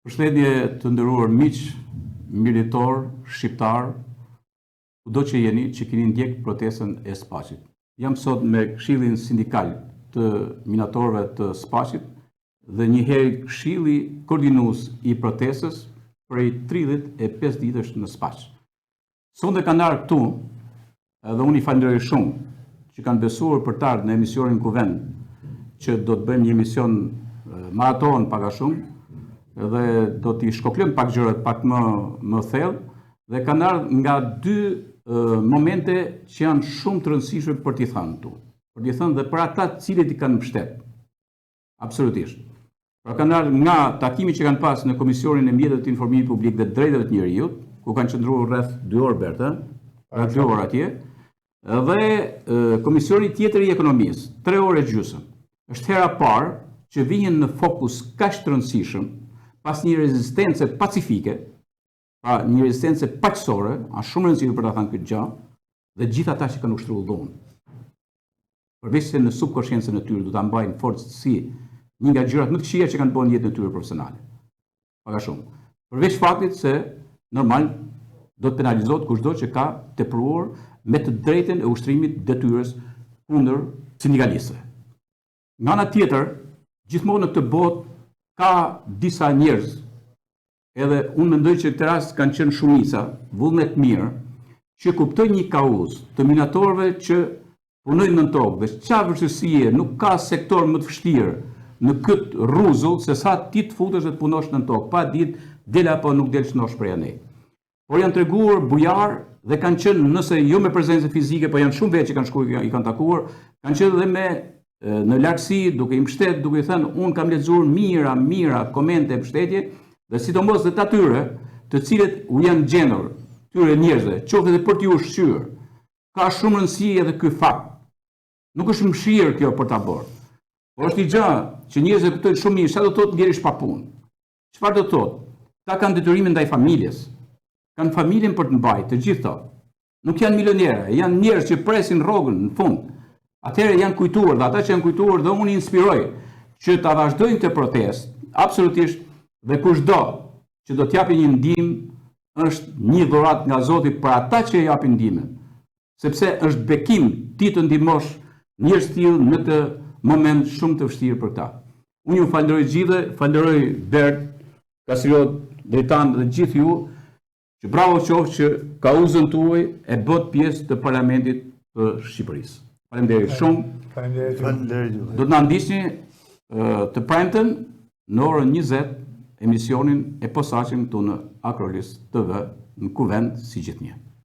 Përshëndetje të nderuar miq, militor, shqiptar, kudo që jeni që keni ndjek protestën e Spaqit. Jam sot me Këshillin Sindikal të Minatorëve të Spaqit dhe njëherë Këshilli Koordinues i protestës prej 35 ditësh në Spaq. Sonde kanë ardhur këtu, edhe unë i falenderoj shumë që kanë besuar për të ardhur në emisionin Kuvend, që do të bëjmë një emision maraton pak a shumë, dhe do t'i shkoklojmë pak gjërat pak më thellë, dhe kanë ardhur nga dy momente që janë shumë të rëndësishme për t'i thënë këtu. Për t'i thënë dhe për ata të cilët i kanë mbështet. Absolutisht. Pra kanë ardhur nga takimi që kanë pasur në Komisionin e Mjeteve të Informimit Publik dhe Drejtave të Njerëzit, ku kanë qëndruar rreth 2 orë Berta, rreth 2 orë atje, dhe Komisioni tjetër i Ekonomisë, 3 orë e gjysmë. Është hera parë që vihen në fokus kaq të rëndësishëm pas një rezistence pacifike, pra një rezistence paqësore, është shumë rëndësishme për ta thënë këtë gjë, dhe gjithë ata që kanë ushtruar dhunë. Përveç se në subkonsciencën e tyre do ta mbajnë forcë si një nga gjërat më të këqija që kanë bërë në jetën e tyre profesionale. Pak a shumë. Përveç faktit se normal do të penalizohet kushdo që ka tepruar me të drejtën e ushtrimit detyrës kundër sindikalistëve. Nga ana tjetër, gjithmonë në këtë botë ka disa njerëz, edhe unë mendoj që këtë rast kanë qenë shumica, vullnet mirë, që kuptojnë një kauzë të minatorëve që punojnë në tokë, dhe çfarë vështirësie, nuk ka sektor më të vështirë në këtë rruzull se sa ti të futesh dhe të punosh në tokë, pa ditë del apo nuk del shnosh prej anej. Por janë treguar bujar dhe kanë qenë, nëse jo me prezencë fizike, po janë shumë vetë që kanë shkuar, i kanë takuar, kanë qenë edhe me në lartësi, duke i mbështet, duke i thënë, unë kam lexuar mira komente e mbështetje, dhe sidomos dhe të atyre, të cilët u janë gjendur, tyre njerëzve, qoftë edhe për t'ju ushqyer. Ka shumë rëndësi edhe ky fakt. Nuk është mëshirë kjo për ta bërë. Por është një gjë që njerëzit kuptojnë shumë mirë, çfarë do të thotë ngjeresh pa punë. Çfarë do të thotë? Ta kanë detyrime ndaj familjes. Kanë familjen për të mbajtur, të gjithë to. Nuk janë milionere, janë njerëz që presin rrogën në fund. Atëherë janë kujtuar, dhe ata që janë kujtuar dhe unë inspiroj që ta vazhdojnë të protestë, absolutisht, dhe kushdo që do t'japi një ndihmë është një dhuratë nga Zoti për ata që japin ndihmën, sepse është bekim ti të ndihmosh njerëz të tillë në të moment shumë të vështirë për ta. Unë ju falenderoj gjithë, falenderoj Bert, Kasiriot, Drejtan dhe gjithë ju, që bravo qoftë që kauzën tuaj e bët pjesë të Parlamentit të Shqipërisë. Faleminderit shumë. Faleminderit. Do të na ndiqni të premten në orën 20 emisionin e posaçëm këtu në Akrolis TV në Kuvend si gjithnjë.